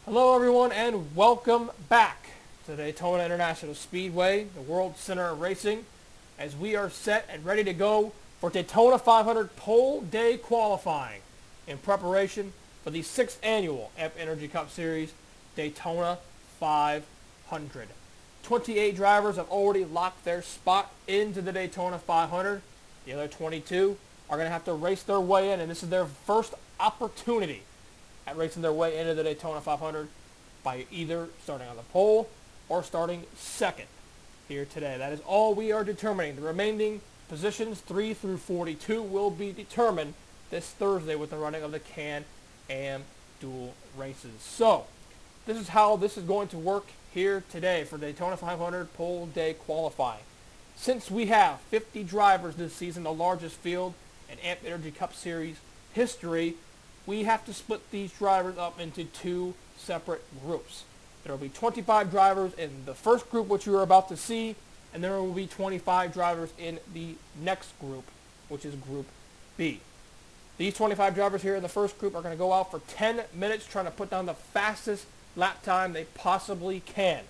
Hello everyone and welcome back to the Daytona International Speedway, the World Center of Racing, as we are set and ready to go for Daytona 500 pole day qualifying in preparation for the 6th annual AMP Energy Cup Series Daytona 500. 28 drivers have already locked their spot into the Daytona 500. The other 22 are going to have to race their way in, and this is their first opportunity at racing their way into the Daytona 500 by either starting on the pole or starting second here today. That is all we are determining. The remaining positions 3 through 42 will be determined this Thursday with the running of the Can-Am dual races. So this is how this is going to work here today for Daytona 500 pole day qualifying. Since we have 50 drivers this season, the largest field in AMP Energy Cup Series history, we have to split these drivers up into two separate groups. There will be 25 drivers in the first group, which you are about to see, and there will be 25 drivers in the next group, which is Group B. These 25 drivers here in the first group are going to go out for 10 minutes trying to put down the fastest lap time they possibly can.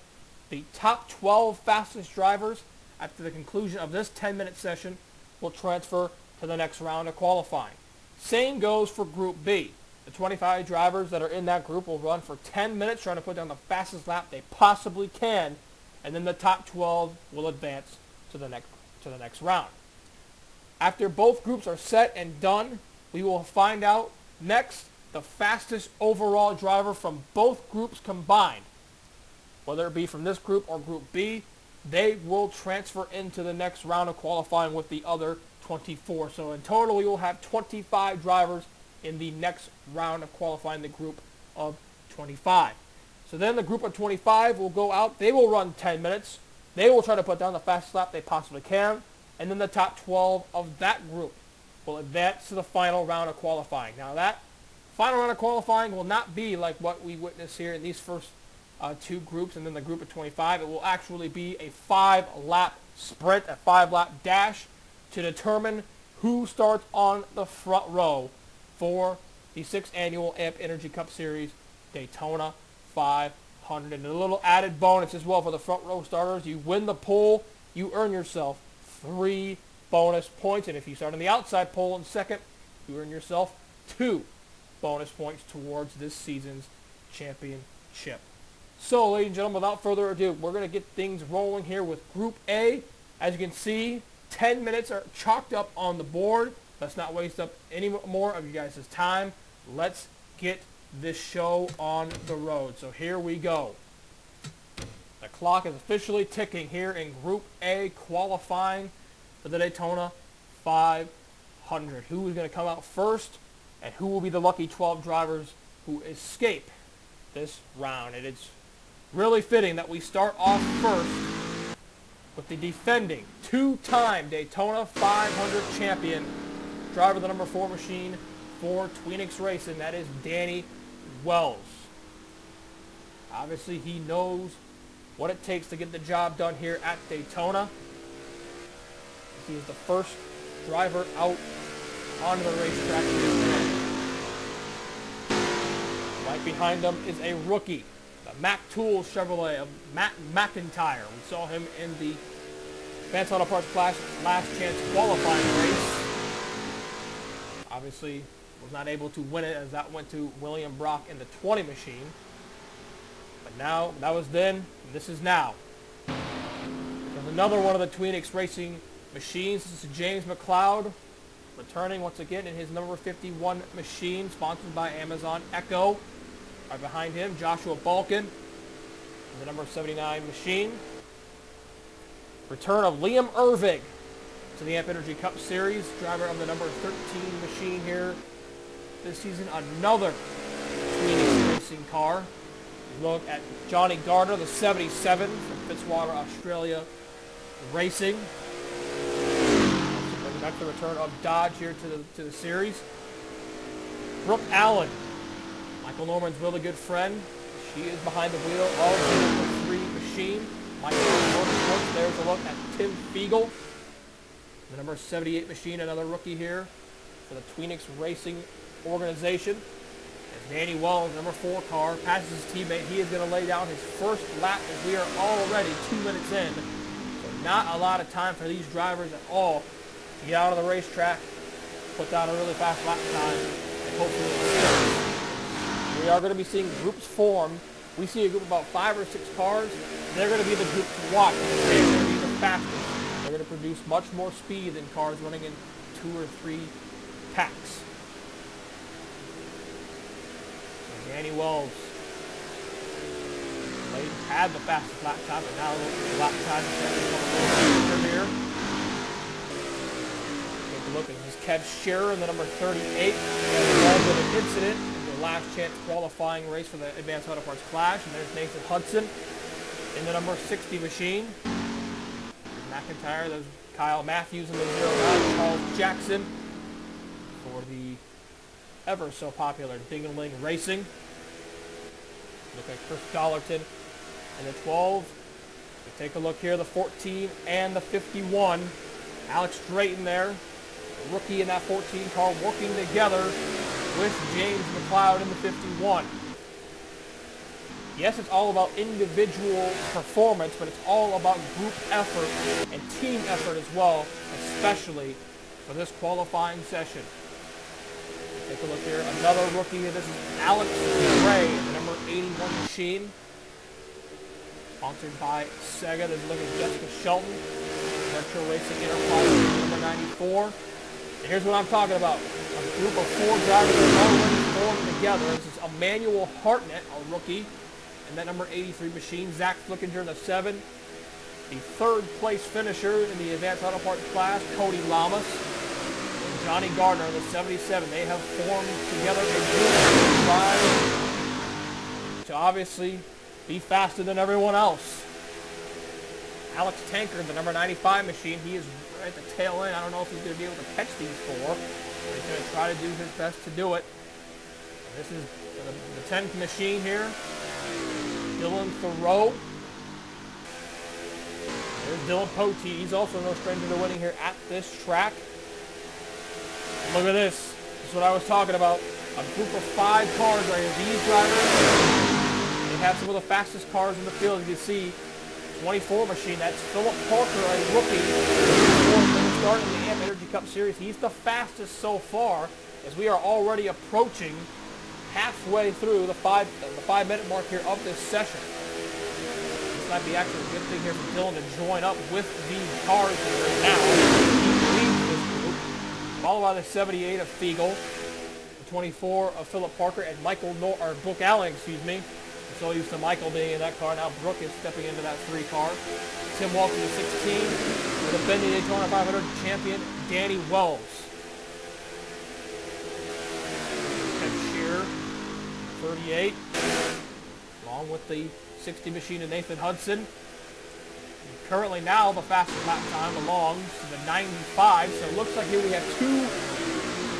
The top 12 fastest drivers after the conclusion of this 10-minute session will transfer to the next round of qualifying. Same goes for Group B. The 25 drivers that are in that group will run for 10 minutes trying to put down the fastest lap they possibly can, and then the top 12 will advance to the next round. After both groups are set and done, we will find out next the fastest overall driver from both groups combined. Whether it be from this group or Group B, they will transfer into the next round of qualifying with the other 24. So in total, we will have 25 drivers in the next round of qualifying, the group of 25. So then the group of 25 will go out. They will run 10 minutes. They will try to put down the fastest lap they possibly can. And then the top 12 of that group will advance to the final round of qualifying. Now that final round of qualifying will not be like what we witnessed here in these first two groups and then the group of 25. It will actually be a 5-lap sprint, a 5-lap dash to determine who starts on the front row for the 6th annual AMP Energy Cup Series Daytona 500. And a little added bonus as well for the front row starters. You win the pole, you earn yourself 3 bonus points. And if you start on the outside pole in second, you earn yourself 2 bonus points towards this season's championship. So, ladies and gentlemen, without further ado, we're going to get things rolling here with Group A. As you can see, 10 minutes are chalked up on the board. Let's not waste up any more of you guys' time. Let's get this show on the road. So here we go. The clock is officially ticking here in Group A qualifying for the Daytona 500. Who is going to come out first and who will be the lucky 12 drivers who escape this round? It is really fitting that we start off first with the defending two-time Daytona 500 champion, driver of the number 4 machine for Tweenix Racing. That is Danny Wells. Obviously, he knows what it takes to get the job done here at Daytona. He is the first driver out onto the racetrack here today. Right behind him is a rookie, the Mac Tools Chevrolet of Matt McIntyre. We saw him in the Advanced Auto Parts Class Last Chance qualifying race. Obviously, was not able to win it as that went to William Brock in the 20 machine. But now, that was then, and this is now. There's another one of the Tweenix Racing machines. This is James McLeod, returning once again in his number 51 machine, sponsored by Amazon Echo. Right behind him, Joshua Balkin, the number 79 machine. Return of Liam Irving to the AMP Energy Cup Series, driver of the number 13 machine here this season. Another Tweenix Racing car. Look at Johnny Gardner, the 77 from Fitzwater, Australia Racing. Bringing back the return of Dodge here to the series. Brooke Allen, Michael Norman's really good friend. She is behind the wheel of the number 3 machine. Michael Norman, there's a look at Tim Fiegel, the number 78 machine, another rookie here for the Tweenix Racing organization. Danny Wells, number 4 car, passes his teammate. He is going to lay down his first lap as we are already 2 minutes in. So not a lot of time for these drivers at all to get out of the racetrack, put down a really fast lap time, and hopefully it we are going to be seeing groups form. We see a group of about 5 or 6 cars. They're going to be the group to watch. They're going to be the fastest. They're going to produce much more speed than cars running in 2 or 3 packs. Danny Wells had the fastest lap time, but now the lap time is here. Take a look at this Kev Scherer in the number 38. Involved in an incident in the last chance qualifying race for the Advanced Auto Parts Clash. And there's Nathan Hudson in the number 60 machine. McIntyre, there's Kyle Matthews in the 09. Charles Jackson for the ever so popular Ding-a-Ling Racing. Look at Chris Dollarton and the 12. So take a look here, the 14 and the 51. Alex Drayton there, a rookie in that 14 car, working together with James McLeod in the 51. Yes, it's all about individual performance, but it's all about group effort and team effort as well, especially for this qualifying session. Take a look here. Another rookie. This is Alex Gray, the number 81 machine. Sponsored by Sega. There's a look at Jessica Shelton. Retro Racing Enterprise, number 94. And here's what I'm talking about. A group of 4 drivers that are already formed together. This is Emmanuel Hartnett, a rookie. And that number 83 machine. Zach Flickinger in the 7. The 3rd place finisher in the Advanced Auto Parts class, Cody Lamas. Johnny Gardner in the 77. They have formed together a group to try to obviously be faster than everyone else. Alex Tanker, the number 95 machine, he is right at the tail end. I don't know if he's going to be able to catch these 4. But he's going to try to do his best to do it. And this is the 10th machine here. Dylan Thoreau. There's Dylan Poteet. He's also no stranger to winning here at this track. Look at this. This is what I was talking about. A group of 5 cars right here. These drivers, they have some of the fastest cars in the field. You can see 24 machine. That's Philip Parker, a rookie. He's starting the AMP Energy Cup Series. He's the fastest so far, as we are already approaching halfway through the 5-minute mark here of this session. This might be actually a good thing here for Dylan to join up with these cars here now. Followed by the 78 of Fiegel, the 24 of Philip Parker, and Brooke Allen, excuse me. I'm so used to Michael being in that car. Now Brooke is stepping into that 3 car. Tim Walton, the 16, the defending Daytona 500 champion, Danny Wells. Kev Scherer, 38, along with the 60 machine of Nathan Hudson. Currently now the fastest lap time belongs to the 95, so it looks like here we have 2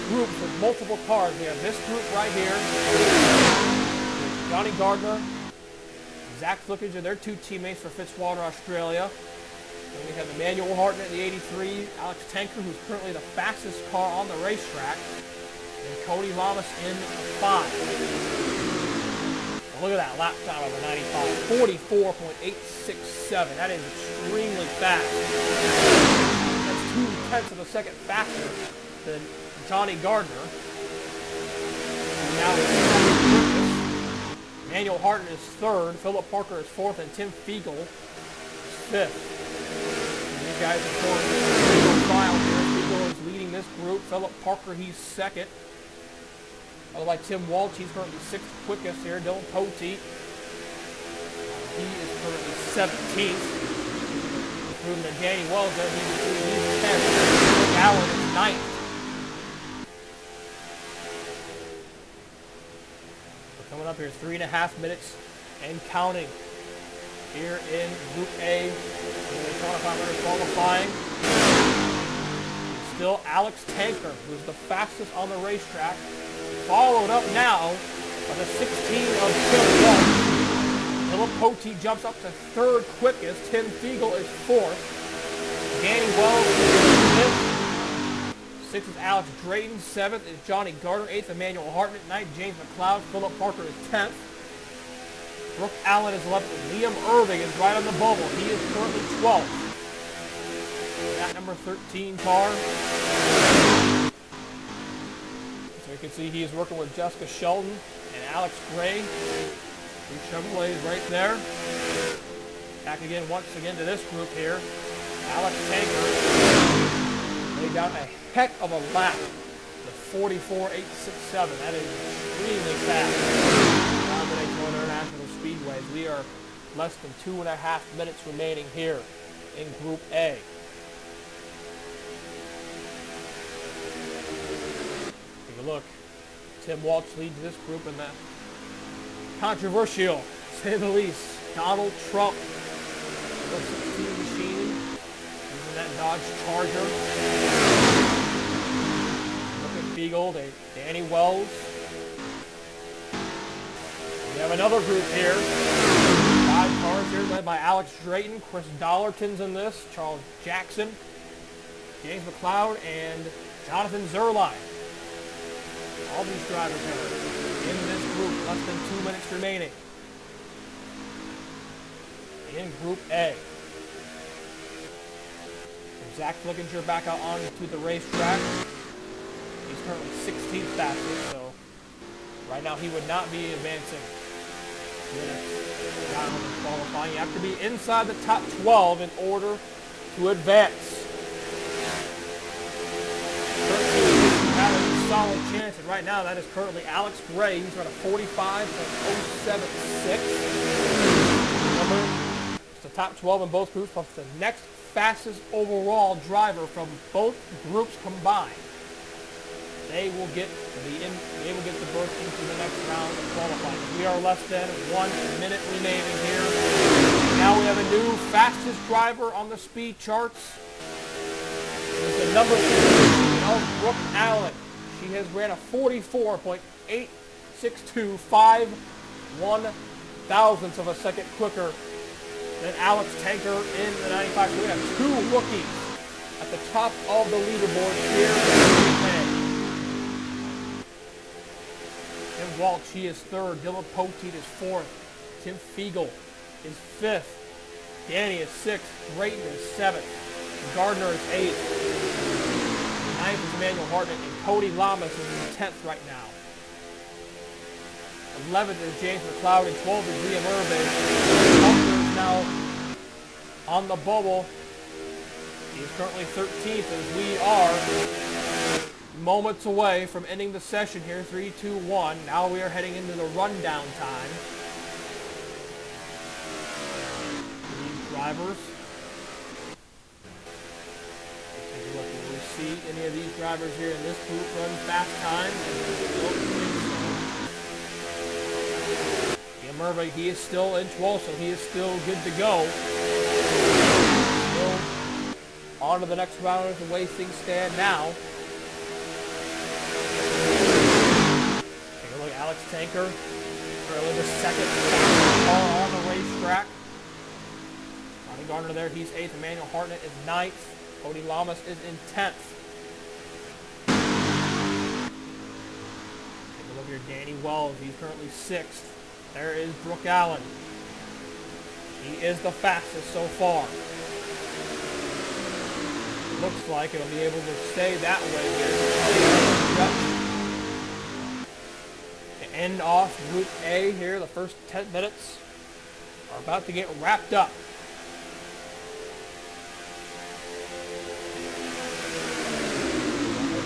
groups with multiple cars. We have this group right here, Johnny Gardner, Zach Flickinger, they're 2 teammates for Fitzwater, Australia. Then we have Emmanuel Hartnett, the 83, Alex Tanker, who's currently the fastest car on the racetrack, and Cody Lamas in 5. Look at that lap time of the 95, 44.867. That is extremely fast. That's 0.2 of a second faster than Johnny Gardner. And now Emmanuel Hartnett is 3rd, Philip Parker is 4th, and Tim Fiegel is 5th. And these guys are forming a single file here. Fiegel is leading this group. Philip Parker, he's 2nd. Like Tim Walsh, he's currently 6th quickest here. Dylan Poteet, he is currently 17th. Improving to Danny Wells there, he's 10th. Allen is 9th. We're coming up here 3.5 minutes and counting here in Group A. The Daytona 500 qualifying. Still Alex Tanker, who's the fastest on the racetrack. Followed up now by the 16 of Tim Walsh. Philip Poteet jumps up to 3rd quickest. Tim Fiegel is 4th. Danny Wells is 5th. 6th is Alex Drayton. 7th is Johnny Gardner. 8th, Emmanuel Hartnett. 9th, James McLeod. Philip Parker is 10th. Brooke Allen is 11th. Liam Irving is right on the bubble. He is currently 12th. That number 13 car. So you can see he is working with Jessica Shelton and Alex Gray. Two Chevrolets right there. Back again, once again, to this group here. Alex Tanker laid down a heck of a lap. The 44.867. That is extremely fast. On the Daytona International Speedways. We are less than 2.5 minutes remaining here in Group A. Take a look. Tim Walsh leads this group in the controversial, to say the least, Donald Trump. The 16 machine. Using that Dodge Charger. Look at Fiegel, Danny Wells. We have another group here. 5 cars here led by Alex Drayton. Chris Dollarton's in this. Charles Jackson. James McLeod and Jonathan Zerline. All these drivers are in this group. Less than 2 minutes remaining. In Group A. Zach Flickinger back out onto the racetrack. He's currently 16th fastest, so right now he would not be advancing to the next round of qualifying. You have to be inside the top 12 in order to advance. Currently having a solid chance, and right now that is currently Alex Gray. He's got a 45.076. Remember, it's the top 12 in both groups, plus the next fastest overall driver from both groups combined. They will get the berth into the next round of qualifying. We are less than 1 minute remaining here. Now we have a new fastest driver on the speed charts. It's the number 15 of Brooke Allen. She has ran a 44.862, 5 1/1000ths of a second quicker than Alex Tanker in the 95. So we have 2 rookies at the top of the leaderboard here in Tim Walsh, he is 3rd. Dylan Poteet is 4th. Tim Fiegel is 5th. Danny is 6th. Drayton is 7th. Gardner is 8th. 9th is Emmanuel Hartnett. And Cody Lamas is in 10th right now. 11th is James McLeod. And 12th is Liam Irving. Hunter is now on the bubble. He is currently 13th as we are moments away from ending the session here. 3, 2, 1. Now we are heading into the rundown time. These drivers. Take a look. Will we see any of these drivers here in this group run fast time? Liam Irving, he is still in 12th, so he is still good to go. Still on to the next round of the way things stand now. Take a look at Alex Tanker, currently the 2nd car on the racetrack. Johnny Gardner there, he's 8th. Emmanuel Hartnett is 9th. Cody Lamas is in 10th. Take a look here, Danny Wells, he's currently 6th. There is Brooke Allen. He is the fastest so far. Looks like it'll be able to stay that way here. To end off Group A here, the first 10 minutes are about to get wrapped up.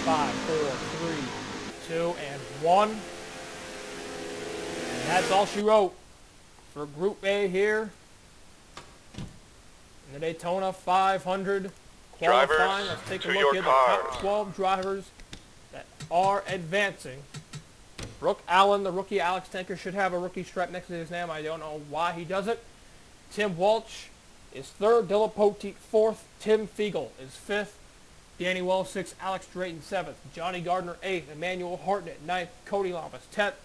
Five, 4, 3, 2, and 1. And that's all she wrote for Group A here in the Daytona 500 qualifying. Let's take a look at the top 12 drivers that are advancing. Brooke Allen, the rookie. Alex Tanker should have a rookie stripe next to his name. I don't know why he doesn't. Tim Walsh is 3rd. Dylan Poteet 4th. Tim Fiegel is 5th. Danny Wells 6th. Alex Drayton 7th. Johnny Gardner 8th. Emmanuel Hartnett 9th. Cody Lamas 10th.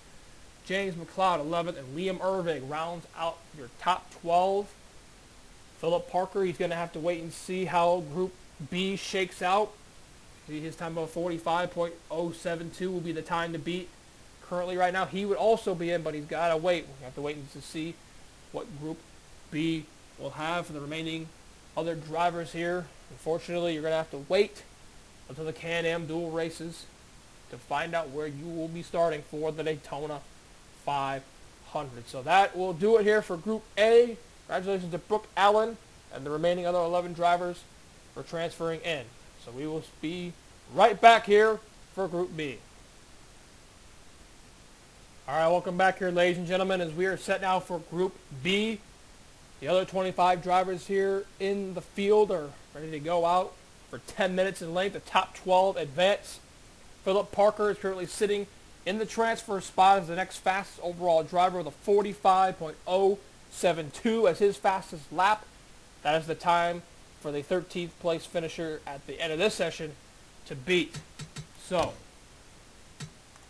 James McLeod 11th. And Liam Irving rounds out your top 12. Philip Parker, he's going to have to wait and see how Group B shakes out. His time of 45.072 will be the time to beat. Currently, right now, he would also be in, but he's got to wait. We have to wait to see what Group B will have for the remaining other drivers here. Unfortunately, you're going to have to wait until the Can-Am dual races to find out where you will be starting for the Daytona 500. So that will do it here for Group A. Congratulations to Brooke Allen and the remaining other 11 drivers for transferring in. So we will be right back here for Group B. All right, welcome back here, ladies and gentlemen, as we are set now for Group B. The other 25 drivers here in the field are ready to go out for 10 minutes in length. The top 12 advance. Philip Parker is currently sitting in the transfer spot as the next fastest overall driver with a 45.072 as his fastest lap. That is the time for the 13th place finisher at the end of this session to beat. So,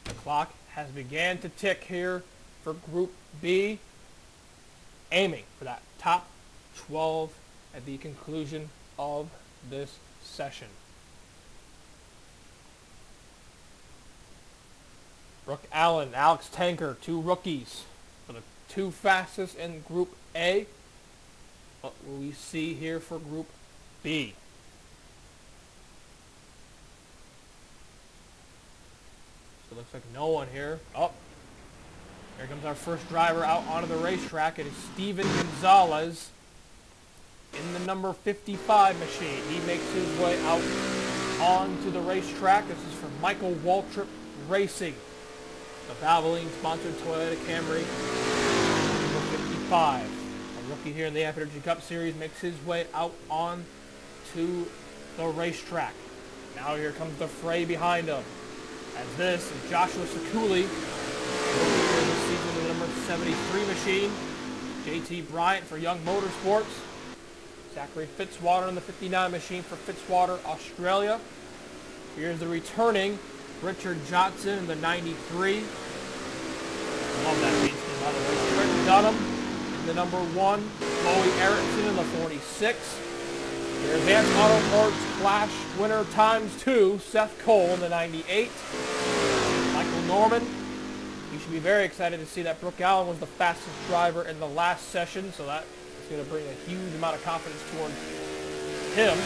the clock has began to tick here for Group B, aiming for that top 12 at the conclusion of this session. Brooke Allen, Alex Tanker, two rookies for the two fastest in Group A. What will we see here for Group B? So it looks like no one here. Oh, here comes our first driver out onto the racetrack. It is Steven Gonzalez in the number 55 machine. He makes his way out onto the racetrack. This is from Michael Waltrip Racing, the Valvoline-sponsored Toyota Camry number 55. A rookie here in the Amp Energy Cup Series makes his way out on to the racetrack. Now here comes the fray behind him, as this is Joshua Sekuli, rookie here this season in the number 73 machine. JT Bryant for Young Motorsports. Zachary Fitzwater in the 59 machine for Fitzwater, Australia. Here's the returning Richard Johnson in the 93. Love that paint scheme, by the way. Trent Dunham in the number 1. Chloe Erickson in the 46. Your Advanced Auto Parts Clash winner ×2, Seth Cole in the 98. Michael Norman. You should be very excited to see that Brooke Allen was the fastest driver in the last session, so that is going to bring a huge amount of confidence towards him.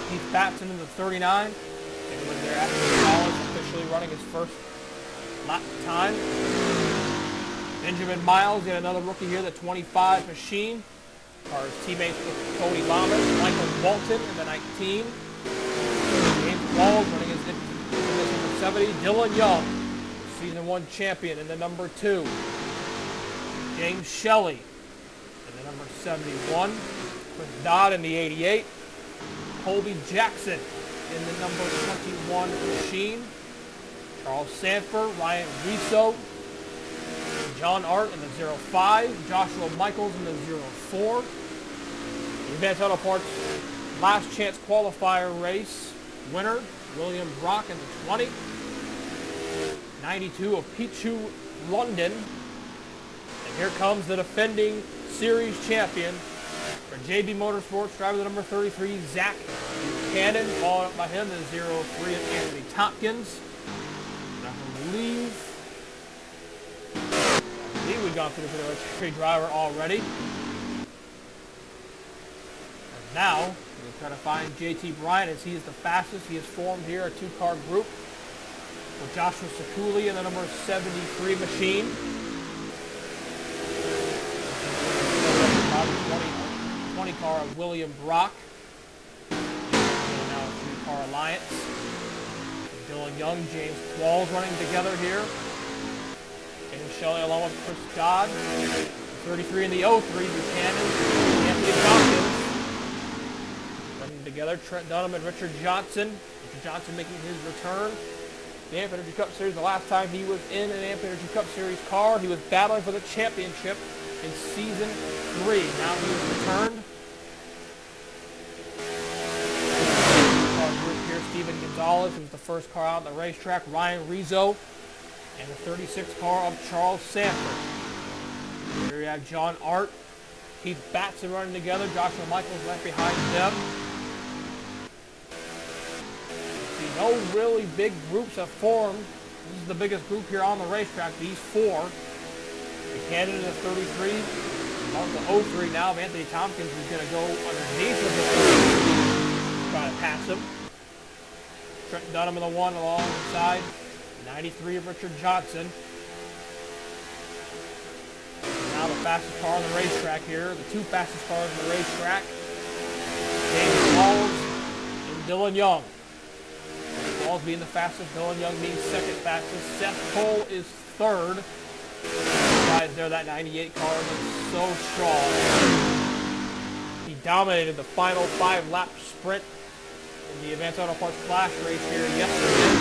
Keith Batson in the 39. And when they're after Gonzalez officially running his first lap time. Benjamin Miles, yet another rookie here, the 25 machine. Our teammates with Cody Lamas, Michael Walton in the 19. James Walls running his number 70. Dylan Young, season 1 champion in the number 2. James Shelley in the number 71. Chris Dodd in the 88. Colby Jackson in the number 21 machine. Charles Sanford, Ryan Riso, John Art in the 05, Joshua Michaels in the 04. The Advanced Auto Parts Last Chance Qualifier Race winner, William Brock in the 20. 92 of Pichu London. And here comes the defending series champion for JB Motorsports, driver the number 33, Zach Buchanan, followed up by him, the 03 of Anthony Tompkins. And I believe we've gone through the tree driver already. And now, we'll try to find JT Bryant as he is the fastest. He has formed here a two-car group with Joshua Sekuli in the number 73 machine. 20 car of William Brock. Now a 3-car alliance. Dylan Young, James Qualls running together here. And Shelley along with Chris Dodd. 33 in the 03, Buchanan, Anthony Tompkins. Running together, Trent Dunham and Richard Johnson. Richard Johnson making his return. The Amp Energy Cup Series, the last time he was in an Amp Energy Cup Series car, he was battling for the championship in Season 3. Now he has returned. Group here, Steven Gonzalez, who's the first car out on the racetrack, Ryan Rizzo, and the 36 car of Charles Sanford. Here you have John Art, Keith Batson running together, Joshua Michaels right behind them. see no really big groups have formed. This is the biggest group here on the racetrack, these four. Buchanan is 33, on to 03 now. Anthony Tompkins is going to go underneath of the try to pass him. Trent Dunham in the one alongside 93 of Richard Johnson. Now the fastest car on the racetrack here, the two fastest cars on the racetrack. James Walls and Dylan Young. Walls being the fastest, Dylan Young being second fastest. Seth Cole is third. Guys there, that 98 car is so strong. He dominated the final 5-lap sprint in the Advanced Auto Parts Flash race here yesterday.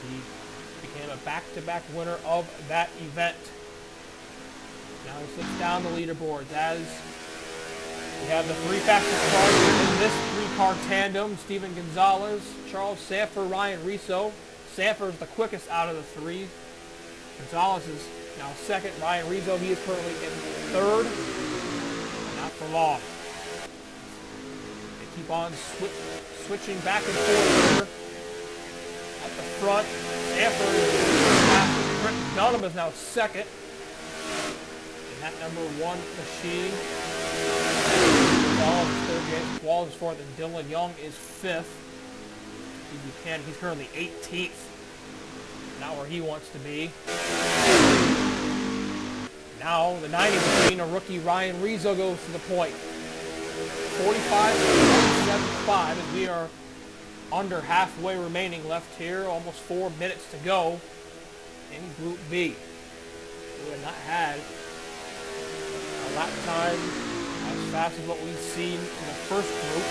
He became a back-to-back winner of that event. Now he slips down the leaderboards as we have the three fastest cars in this three-car tandem. Steven Gonzalez, Charles Sanford, Ryan Rizzo. Sanford is the quickest out of the three. Gonzalez is now second. Ryan Rizzo, he is currently in third. Not for long. They keep on switching back and forth here. At the front, Sanford is fastest. Trent Dunham is now second. In that number one machine. Wallace is third, James Wallace is fourth, and Dylan Young is fifth. Buchanan, he's currently 18th. Not where he wants to be. Now the 90 machine, a rookie Ryan Rizzo goes to the point. 45.175 as we are under halfway remaining left here. Almost 4 minutes to go in Group B. We have not had a lap time as fast as what we've seen in the first group.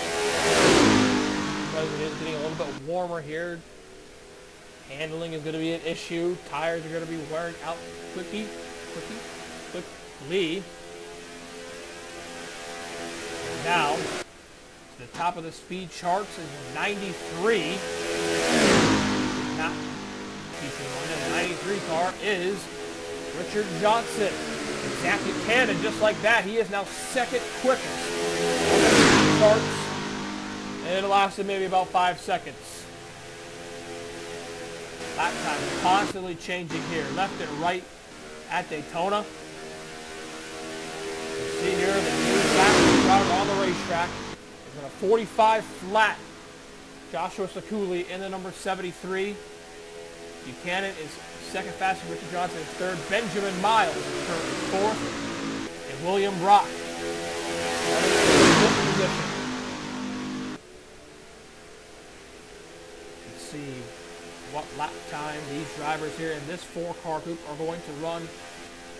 Because it is getting a little bit warmer here. Handling is going to be an issue. Tires are going to be wearing out quickly. And now, to the top of the speed charts is 93. Not featuring on it. The 93 car is Richard Johnson. Zach Buchanan, just like that, he is now second quickest on the speed charts. And it lasted maybe about 5 seconds. Lap time constantly changing here, left and right at Daytona. You see here the new fastest driver on the racetrack is in a 45 flat. Joshua Sakuli in the number 73. Buchanan is second fastest. Richard Johnson is third. Benjamin Miles is currently fourth. And William Brock in fifth position. Let's see what lap time these drivers here in this four-car group are going to run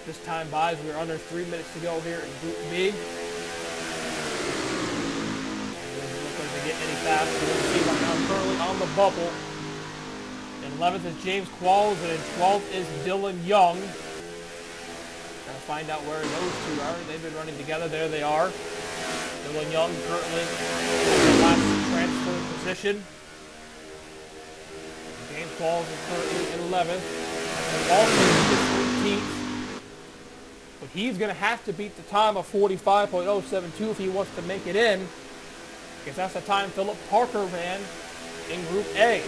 this time by as we're under 3 minutes to go here in Group B. It doesn't look like they get any faster. We'll see right now currently on the bubble. In 11th is James Qualls, and in 12th is Dylan Young. Trying to find out where those two are. They've been running together. There they are. Dylan Young currently in the last transfer position. James Qualls is currently in 11th. Walton is 13th. But he's going to have to beat the time of 45.072 if he wants to make it in. Because that's the time Philip Parker ran in Group A.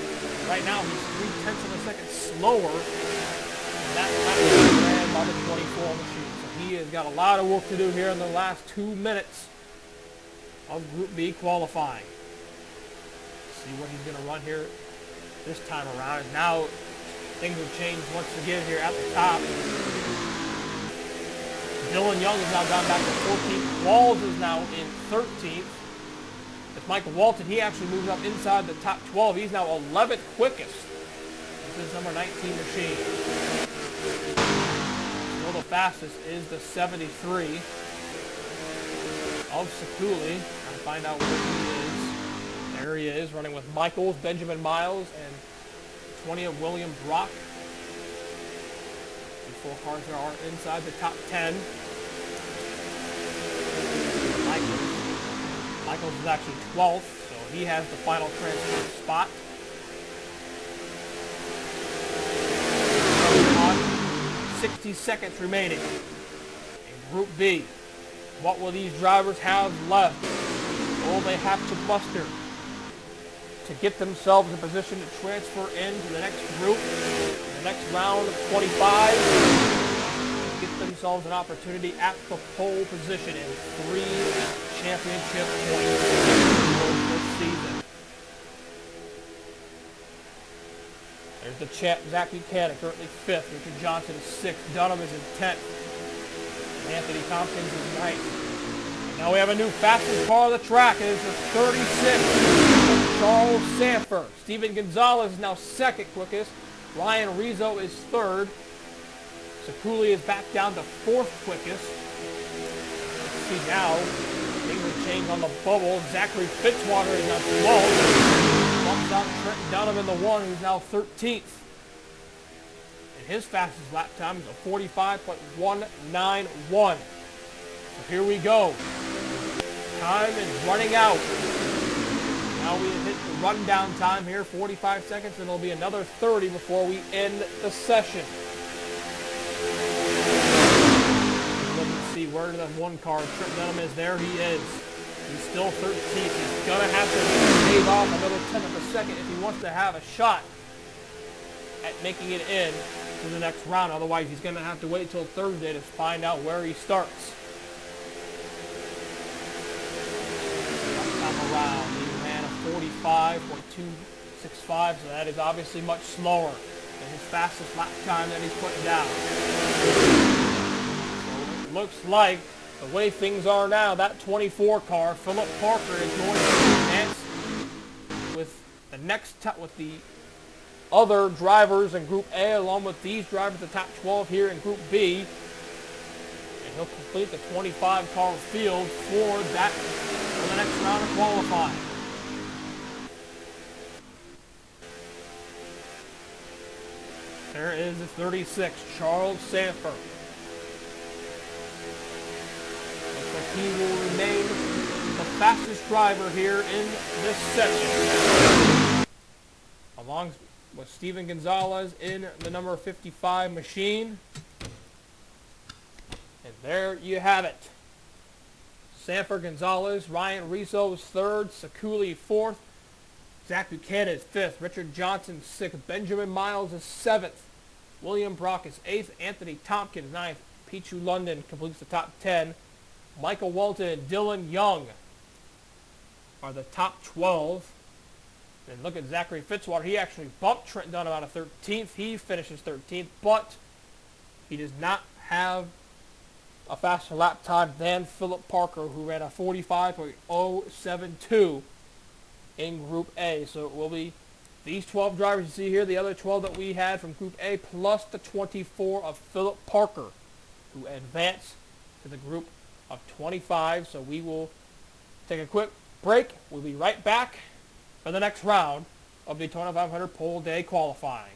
Right now, he's 0.3 of a second slower than that time he ran by the 24 machine. So he has got a lot of work to do here in the last 2 minutes of Group B qualifying. See what he's going to run here this time around. And now things have changed once again here at the top. Dylan Young has now gone back to 14th. Walls is now in 13th. It's Michael Walton. He actually moves up inside the top 12. He's now 11th quickest. This is number 19 machine. Still the fastest is the 73 of Sakuli. Trying to find out where he is. There he is, running with Michaels, Benjamin Miles, and 20 of William Brock. These four cars are inside the top 10. Michaels is actually 12th, so he has the final transfer spot. 60 seconds remaining in Group B. What will these drivers have left? Will they have to muster to get themselves in position to transfer into the next group, the next round of 25, get themselves an opportunity at the pole position in 3 championship points this season. There's the champ, Zach Buchanan, currently 5th. Richard Johnson is 6th. Dunham is in 10th. Anthony Tompkins is 9th. Now we have a new fastest car on the track. It is the 36, Charles Sanford. Steven Gonzalez is now 2nd quickest. Ryan Rizzo is 3rd. Sakuli is back down to 4th quickest. Let's see now. Things have changed on the bubble. Zachary Fitzwater is now 12th. Bumps out Trenton Dunham in the 1, who's now 13th. And his fastest lap time is a 45.191. So here we go. Time is running out. Now we have hit the rundown time here, 45 seconds, and it'll be another 30 before we end the session. Let's see where the 1 car, Trent Dunham is. There he is. He's still 13th. He's going to have to shave off another 10th of a second if he wants to have a shot at making it in to the next round. Otherwise, he's going to have to wait till Thursday to find out where he starts. Around. He ran a 45.265, so that is obviously much slower than his fastest lap time that he's putting down. So it looks like the way things are now, that 24 car, Philip Parker, is going to advance with the other drivers in Group A, along with these drivers, the top 12 here in Group B. And he'll complete the 25 car field for the next round of qualifying. There is the 36, Charles Sanford. Looks like he will remain the fastest driver here in this session, along with Steven Gonzalez in the number 55 machine. And there you have it. Sanford, Gonzalez, Ryan Rizzo is 3rd, Sakuli 4th, Zach Buchanan is 5th, Richard Johnson 6th, Benjamin Miles is 7th, William Brock is 8th, Anthony Tompkins 9th, Pichu London completes the top 10, Michael Walton and Dylan Young are the top 12. And look at Zachary Fitzwater. He actually bumped Trent Dunham out of 13th. He finishes 13th, but he does not have a faster lap time than Philip Parker, who ran a 45.072 in Group A. So it will be these 12 drivers you see here, the other 12 that we had from Group A, plus the 24 of Philip Parker, who advanced to the group of 25. So we will take a quick break. We'll be right back for the next round of Daytona 500 Pole Day qualifying.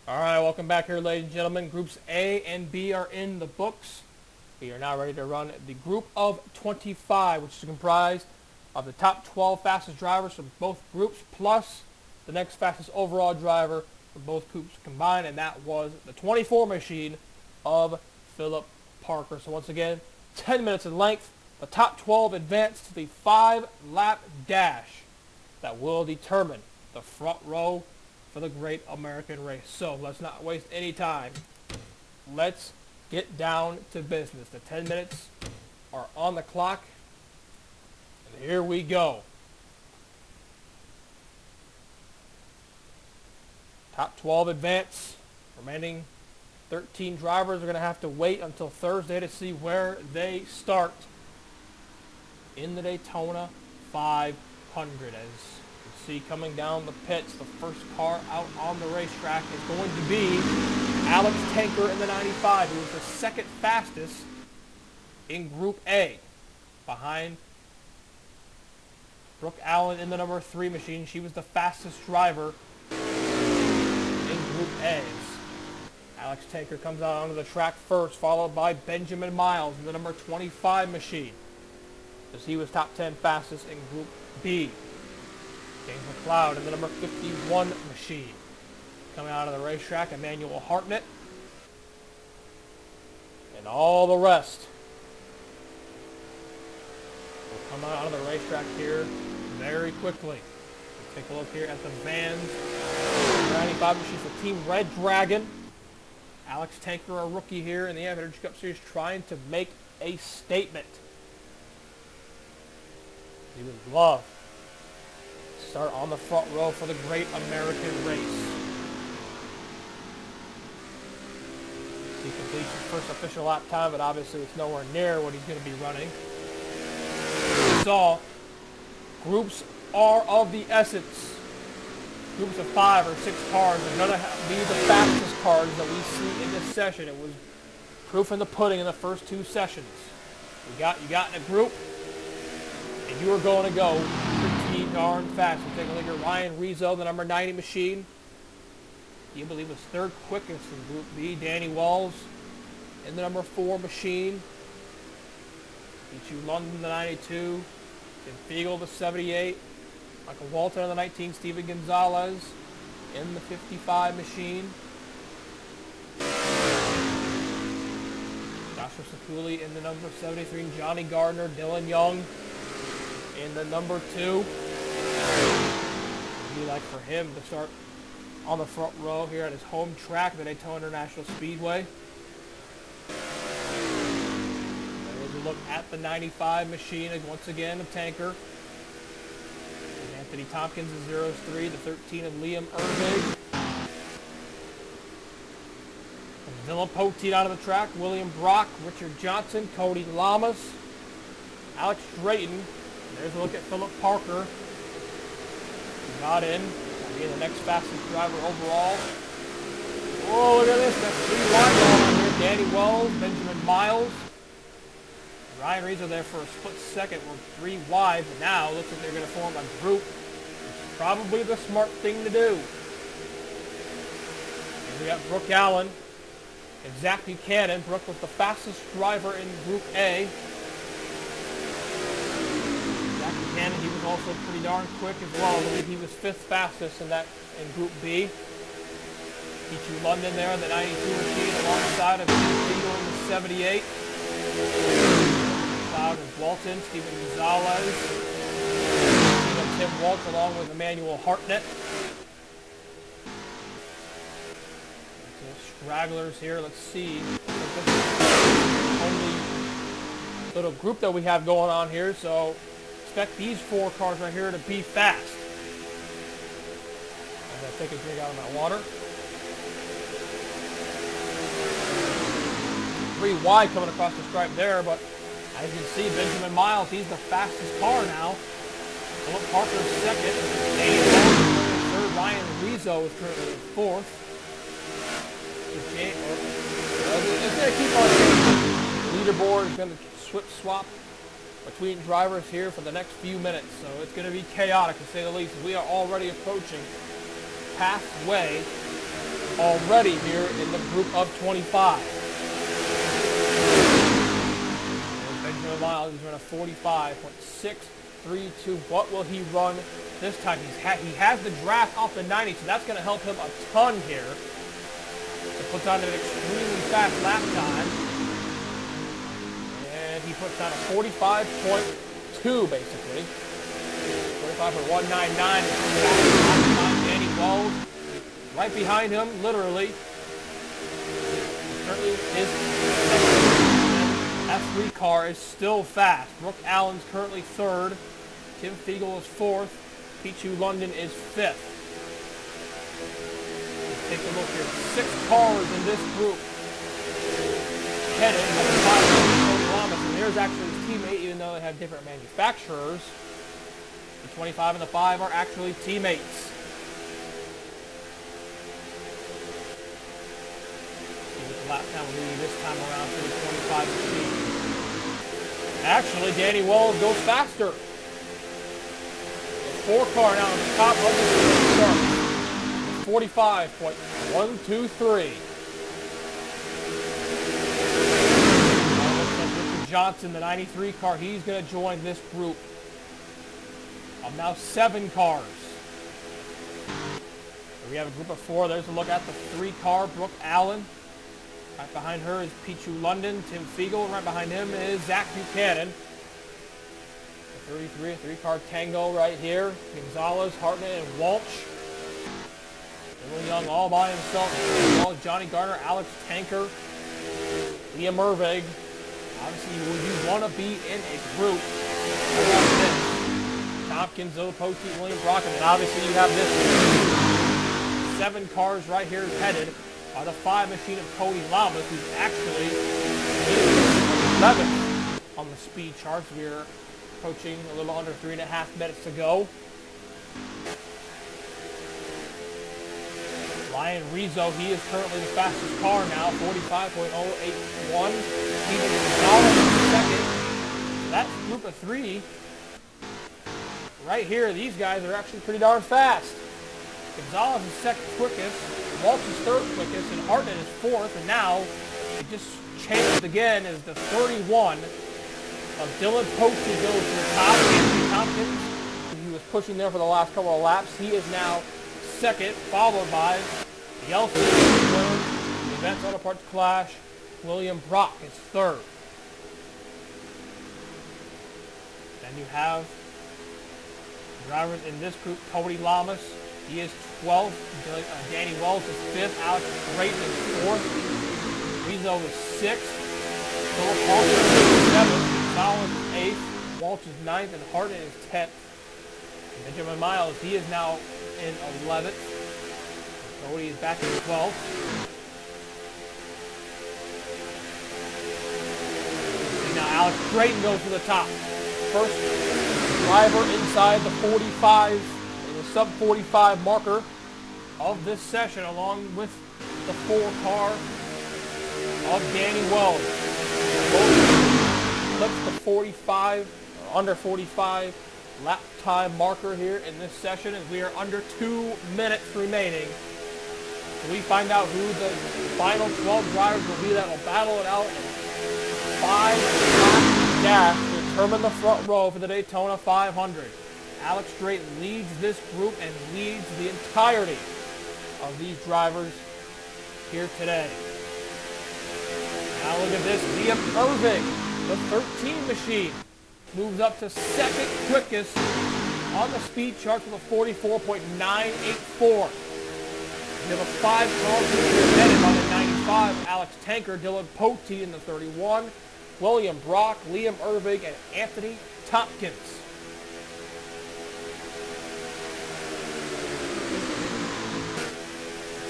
All right, welcome back here, ladies and gentlemen. Groups A and B are in the books. We are now ready to run the group of 25, which is comprised of the top 12 fastest drivers from both groups, plus the next fastest overall driver from both groups combined, and that was the 24 machine of Philip Parker. So once again, 10 minutes in length. The top 12 advance to the 5-lap dash that will determine the front row for the Great American Race. So let's not waste any time. Let's get down to business. The 10 minutes are on the clock. And here we go. Top 12 advance. Remaining 13 drivers are going to have to wait until Thursday to see where they start in the Daytona 500. As you see coming down the pits, the first car out on the racetrack is going to be Alex Tanker in the 95, who was the second fastest in Group A, behind Brooke Allen in the number 3 machine. She was the fastest driver in Group A. Alex Tanker comes out onto the track first, followed by Benjamin Miles in the number 25 machine, as he was top 10 fastest in Group B. James McLeod in the number 51 machine. Coming out of the racetrack, Emmanuel Hartnett, and all the rest will come out of the racetrack here very quickly. Take a look here at the Vans 95 machine for Team Red Dragon. Alex Tanker, a rookie here in the Energy Cup Series, trying to make a statement. He would love to start on the front row for the Great American Race. He completes his first official lap time, but obviously it's nowhere near what he's going to be running. We saw groups are of the essence. Groups of 5 or 6 cars are going to be the fastest cars that we see in this session. It was proof in the pudding in the first 2 sessions. You got in a group, and you were going to go pretty darn fast. You take a look at Ryan Rizzo, the number 90 machine. He, I believe, was 3rd quickest in Group B. Danny Wells in the number 4 machine. Pichu London, the 92. Tim Fiegel, the 78. Michael Walton on the 19, Steven Gonzalez in the 55 machine. Joshua Sakuli in the number 73, and Johnny Gardner, Dylan Young in the number 2. It would be like for him to start on the front row here at his home track, the Daytona International Speedway. There's a look at the 95 machine, once again, of Tanker. Anthony Tompkins is 03, the 13 of Liam Ervig. Dylan Poteet out of the track, William Brock, Richard Johnson, Cody Lamas, Alex Drayton. There's a look at Philip Parker. He got in, being the next fastest driver overall. Oh, look at this, that's 3 wide on here. Danny Wells, Benjamin Miles. Ryan Rizzo there for a split second. We're 3 wide, but now it looks like they're going to form a group. It's probably the smart thing to do. And we got Brooke Allen and Zach Buchanan. Brooke was the fastest driver in Group A. Zach Buchanan, he was also pretty darn quick as well. I believe he was 5th fastest in Group B. Pichu London there, the 92 machine, alongside of Fiegel in the 78. Cloud and Walton, Steven Gonzalez, Tim Walsh along with Emmanuel Hartnett. Stragglers here, let's see. This is the only little group that we have going on here, so expect these 4 cars right here to be fast. I'm going to take a drink out of my water. 3 wide coming across the stripe there, but as you can see, Benjamin Miles, he's the fastest car now. Philip Parker's 2nd. Danny Wells is 3rd. Ryan Rizzo is currently 4th. It's going to keep on changing. Leaderboard is going to swap between drivers here for the next few minutes, so it's going to be chaotic to say the least. We are already approaching halfway already here in the group of 25. Benjamin Miles is running a 45.632. What will he run this time? He has the draft off the 90, so that's going to help him a ton here. He puts on an extremely fast lap time. And he puts on a 45.2, basically. 45.199 is the fastest lap time. Danny Wells right behind him, literally. Currently his F3 car is still fast. Brooke Allen's currently 3rd. Tim Fiegel is 4th. Pichu London is 5th. Take a look here. 6 cars in this group headed by the 5 Columbus. And there's actually his teammate, even though they have different manufacturers. The 25 and the 5 are actually teammates. See what the lap time will be this time around for the 25 machine. Actually, Danny Wells goes faster. The 4 car now on the top of the start. 45.123. Richard Johnson, the 93 car, he's going to join this group of now 7 cars. So we have a group of 4. There's a look at the 3 car, Brooke Allen. Right behind her is Pichu London, Tim Fiegel. Right behind him is Zach Buchanan. The 33, a three-car tango right here. Gonzalez, Hartnett, and Walsh. Dylan Young all by himself. Johnny Garner, Alex Tanker, Liam Mervig. Obviously, you want to be in a group like this. Tompkins, Zilipoti, William Brock, and then obviously you have this 7 cars right here headed by the 5 machine of Cody Lamas, who's actually 11th on the speed charts. We're approaching a little under 3.5 minutes to go. Ryan Rizzo, he is currently the fastest car now, 45.081. Steven Gonzalez in second. That group of 3 right here, these guys are actually pretty darn fast. Gonzalez is second quickest, Walsh is third quickest, and Hartnett is fourth, and now it just changed again as the 31 of Dylan Poche goes to the top. Anthony Tompkins, he was pushing there for the last couple of laps. He is now second, followed by the LC, the Advanced Auto Parts Clash. William Brock is third. Then you have drivers in this group. Cody Lamas, he is 12th. Danny Wells is 5th. Alex Drayton is 4th. Rizzo is 6th. Philip Hawkins is 7th. Gonzalez is 8th. Walsh is 9th. And Hartnett is 10th. Benjamin Miles, he is now in 11th. Cody is back in 12th. Now Alex Drayton goes to the top. First driver inside the 45, the sub 45 marker of this session, along with the 4 car of Danny Wells. Both clips the 45, under 45 lap time marker here in this session, as we are under 2 minutes remaining. So we find out who the final 12 drivers will be that will battle it out in 5-lap dash to determine the front row for the Daytona 500. Alex Drayton leads this group and leads the entirety of these drivers here today. Now look at this, Liam Irving, the 13 machine, moves up to second quickest on the speed chart with a 44.984. We have a 5 car group headed by the 95, Alex Tanker, Dylan Pote in the 31, William Brock, Liam Irving, and Anthony Tompkins.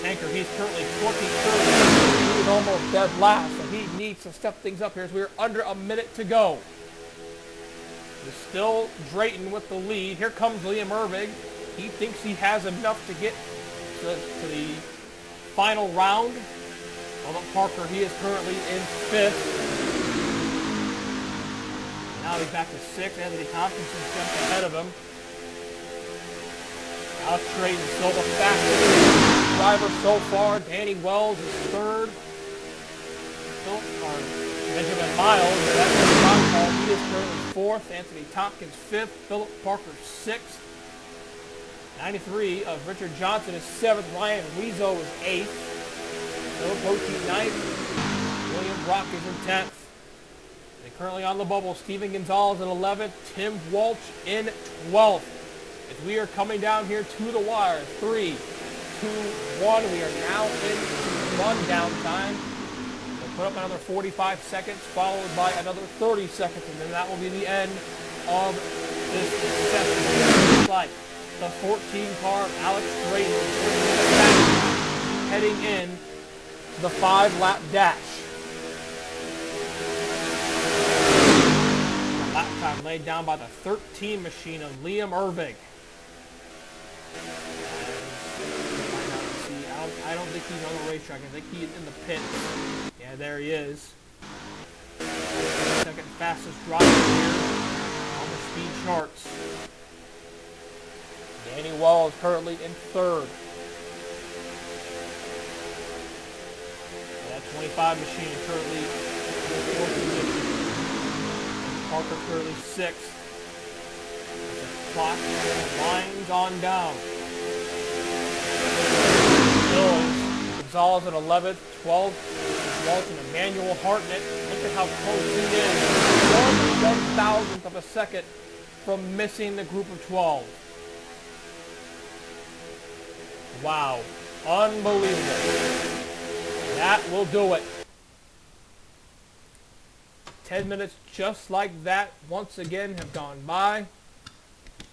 Tanker, he's currently 23rd. He is almost dead last, so he needs to step things up here as we're under a minute to go. It's still Drayton with the lead. Here comes Liam Irving. He thinks he has enough to get to the final round. Philip Parker, he is currently in 5th. Now he's back to 6th. Anthony Tompkins jumped ahead of him. Alex Drayton still the fastest driver so far. Danny Wells is 3rd. Benjamin Miles, that's the round call. He is currently 4th. Anthony Tompkins 5th. Philip Parker 6th. 93 of Richard Johnson is 7th. Ryan Rizzo is 8th. Philip Pote 9th. William Brock is in 10th. And currently on the bubble, Steven Gonzalez in 11th. Tim Walsh in 12th. As we are coming down here to the wire, 3, 2, 1. We are now in run-down time. We'll put up another 45 seconds, followed by another 30 seconds, and then that will be the end of this session. It's like the 14 car of Alex Drayton heading in to the 5-lap dash. The lap time laid down by the 13 machine of Liam Irving. I don't think he's on the racetrack. I think he's in the pits. Yeah, there he is. Second fastest driver here on the speed charts. Danny Wells currently in 3rd. That 25 machine is currently in 4th position. Parker currently 6th. The clock winds on down. Gonzalez at 11th, 12th is Walton Emmanuel Hartnett. Look at how close he is. 1/1000th of a second from missing the group of 12. Wow. Unbelievable. That will do it. 10 minutes just like that once again have gone by.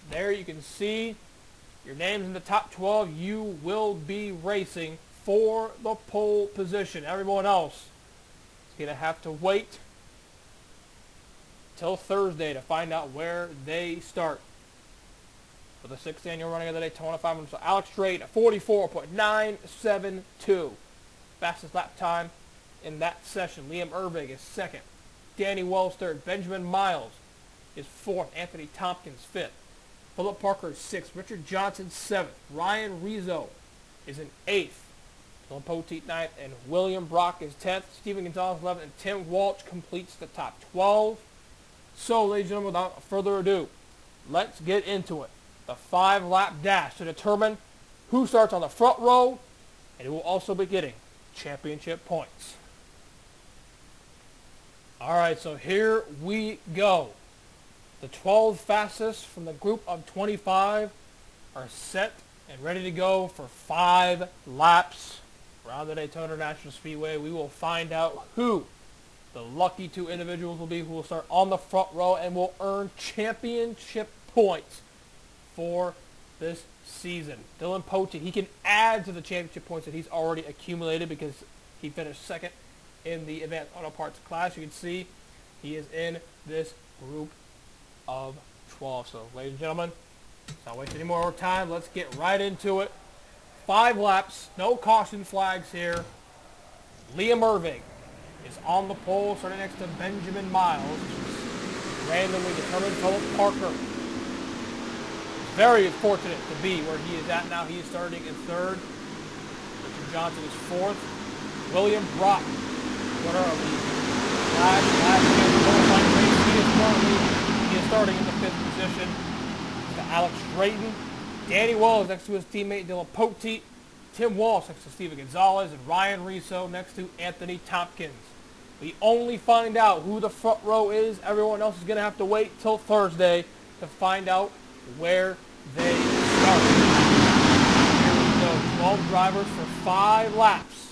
There you can see your names in the top 12. You will be racing for the pole position. Everyone else is going to have to wait till Thursday to find out where they start for the 6th annual running of the Daytona 500. So Alex Drake at 44.972. Fastest lap time in that session. Liam Ervig is second. Danny Wells third. Benjamin Miles is fourth. Anthony Tompkins fifth. Philip Parker is sixth. Richard Johnson seventh. Ryan Rizzo is in eighth. Dylan Poteet ninth. And William Brock is 10th. Steven Gonzalez 11th. And Tim Walsh completes the top 12. So, ladies and gentlemen, without further ado, let's get into it. The 5-lap dash to determine who starts on the front row and who will also be getting championship points. All right, so here we go. The 12 fastest from the group of 25 are set and ready to go for 5 laps around the Daytona International Speedway. We will find out who the lucky 2 individuals will be who will start on the front row and will earn championship points for this season. Dylan Poteet, he can add to the championship points that he's already accumulated because he finished second in the advanced auto parts class. You can see he is in this group of 12. So, ladies and gentlemen, let's not waste any more time. Let's get right into it. 5 laps, no caution flags here. Liam Ervig is on the pole, starting next to Benjamin Miles. Randomly determined Philip Parker. Very fortunate to be where he is at now. He is starting in third. Richard Johnson is fourth. William Brock, winner of the last qualifying race. He is starting in the 5th position. To Alex Drayton. Danny Wells next to his teammate Dylan Poteet. Tim Walsh next to Steven Gonzalez. And Ryan Rizzo next to Anthony Tompkins. We only find out who the front row is. Everyone else is going to have to wait till Thursday to find out where they start. Here we go. 12 drivers for 5 laps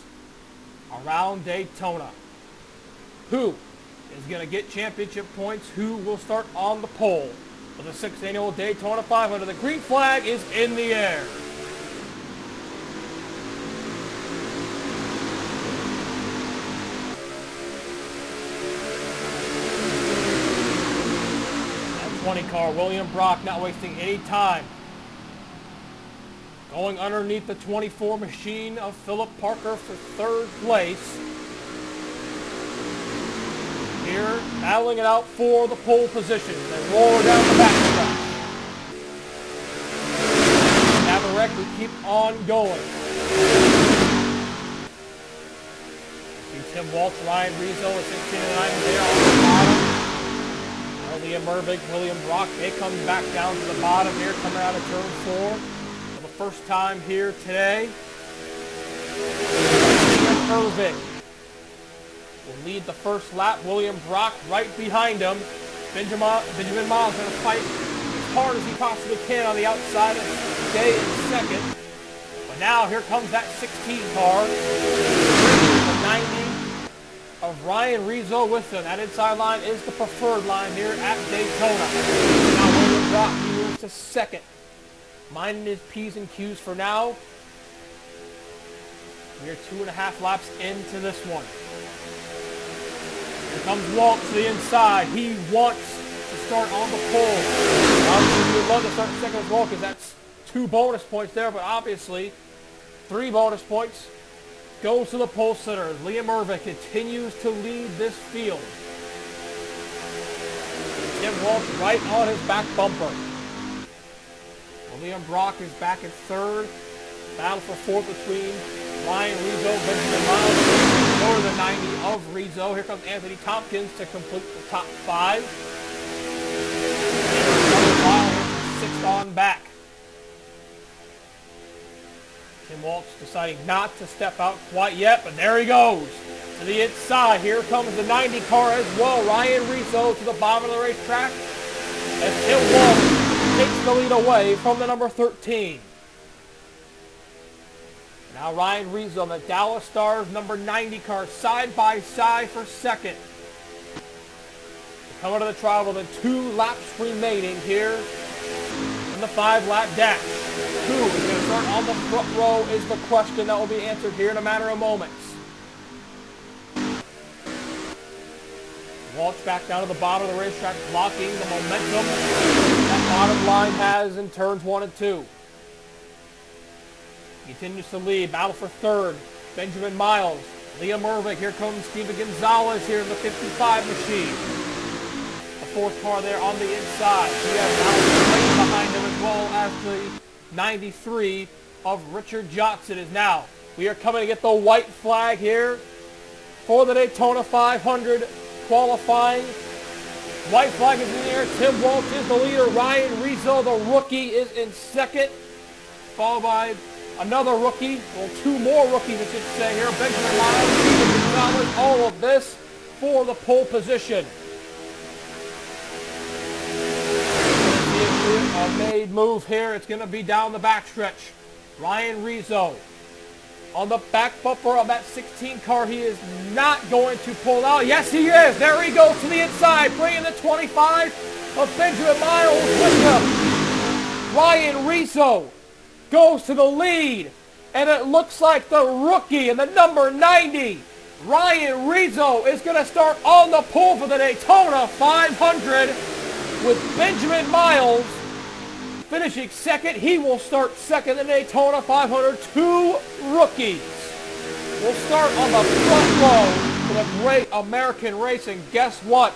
around Daytona. Who is going to get championship points? Who will start on the pole for the 6th annual Daytona 500? The green flag is in the air. That 20 car, William Brock, not wasting any time. Going underneath the 24 machine of Philip Parker for 3rd place. Here, battling it out for the pole position. They roll down the backstretch. Navarrete, we keep on going. See Tim Walsh, Ryan Rizzo at 16-9 there on the bottom. Liam Ervig, William Brock, they come back down to the bottom here, coming out of turn 4. For the first time here today. Liam Ervig will lead the first lap. William Brock right behind him. Benjamin Miles going to fight as hard as he possibly can on the outside and stay in second. But now here comes that 16 car. The 90 of Ryan Rizzo with them. That inside line is the preferred line here at Daytona. Now William Brock moves to second. Minding his P's and Q's for now. We are 2.5 laps into this one. Here comes Walt to the inside. He wants to start on the pole. Obviously, we would love to start second as well because that's 2 bonus points there, but obviously 3 bonus points goes to the pole sitter. Liam Ervig continues to lead this field. Tim Walsh right on his back bumper. William Brock is back in 3rd. Battle for 4th between Ryan Rizzo, Benjamin Miles, over the 90 of Rizzo. Here comes Anthony Tompkins to complete the top 5. And 6th on back. Tim Walsh deciding not to step out quite yet, but there he goes. To the inside, here comes the 90 car as well. Ryan Rizzo to the bottom of the racetrack. as Tim Walsh takes the lead away from the number 13. Now Ryan Rizzo, the Dallas Stars number 90 car, side by side for second. Coming to the trial with 2 laps remaining here in the 5-lap dash. Who is going to start on the front row is the question that will be answered here in a matter of moments. Walsh back down to the bottom of the racetrack, blocking the momentum that bottom line has in turns 1 and 2. Continues to lead, battle for third, Benjamin Miles, Liam Irving, here comes Steven Gonzalez here in the 55 machine. The fourth car there on the inside. He has Miles right behind him as well as the 93 of Richard Johnson is now. We are coming to get the white flag here for the Daytona 500 qualifying. White flag is in the air. Tim Walsh is the leader. Ryan Rizzo, the rookie, is in second, followed by another rookie, well, 2 more rookies, I should say here. Benjamin Miles, Steven Gonzalez, all of this for the pole position. A made move here. It's going to be down the backstretch. Ryan Rizzo on the back bumper of that 16 car. He is not going to pull out. Yes, he is. There he goes to the inside, bringing the 25 of Benjamin Miles with him. Ryan Rizzo goes to the lead, and it looks like the rookie in the number 90, Ryan Rizzo, is going to start on the pole for the Daytona 500 with Benjamin Miles finishing second. He will start second in the Daytona 500. 2 rookies will start on the front row for the great American racing. Guess what?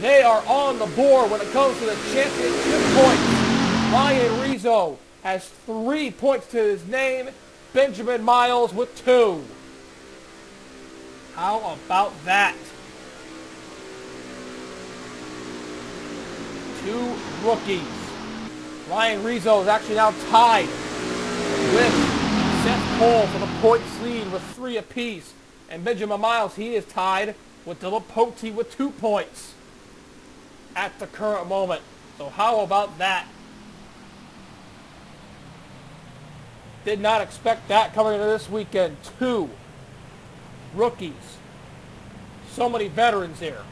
They are on the board when it comes to the championship points. Ryan Rizzo has 3 points to his name. Benjamin Miles with 2. How about that? 2 rookies. Ryan Rizzo is actually now tied with Seth Cole for the points lead with 3 apiece. And Benjamin Miles, he is tied with Dylan Pote with 2 points at the current moment. So how about that? Did not expect that coming into this weekend. 2 rookies. So many veterans here.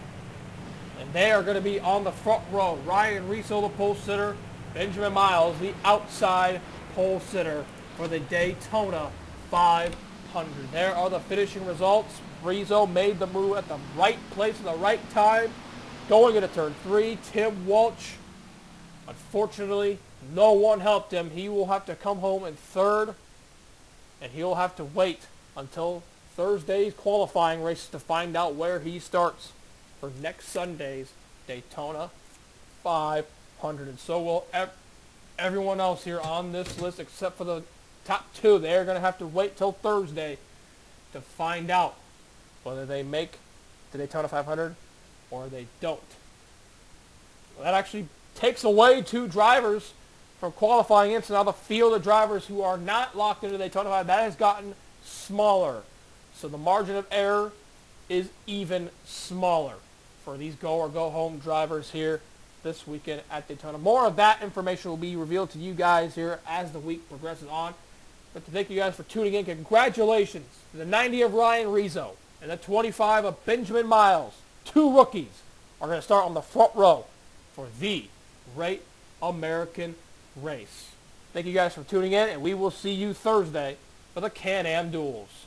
And they are going to be on the front row. Ryan Rizzo, the pole sitter. Benjamin Miles, the outside pole sitter for the Daytona 500. There are the finishing results. Rizzo made the move at the right place at the right time. Going into turn 3, Tim Walsh, unfortunately, no one helped him. He will have to come home in third, and he'll have to wait until Thursday's qualifying races to find out where he starts for next Sunday's Daytona 500. And so will everyone else here on this list except for the top 2. They're going to have to wait till Thursday to find out whether they make the Daytona 500 or they don't. Well, that actually takes away 2 drivers from qualifying in. So now the field of drivers who are not locked into the Daytona 500, that has gotten smaller. So the margin of error is even smaller for these go or go home drivers here this weekend at Daytona. More of that information will be revealed to you guys here as the week progresses on. But to thank you guys for tuning in, congratulations to the 90 of Ryan Rizzo and the 25 of Benjamin Miles. 2 rookies are going to start on the front row for the great American race. Thank you guys for tuning in, and we will see you Thursday for the Can-Am Duels.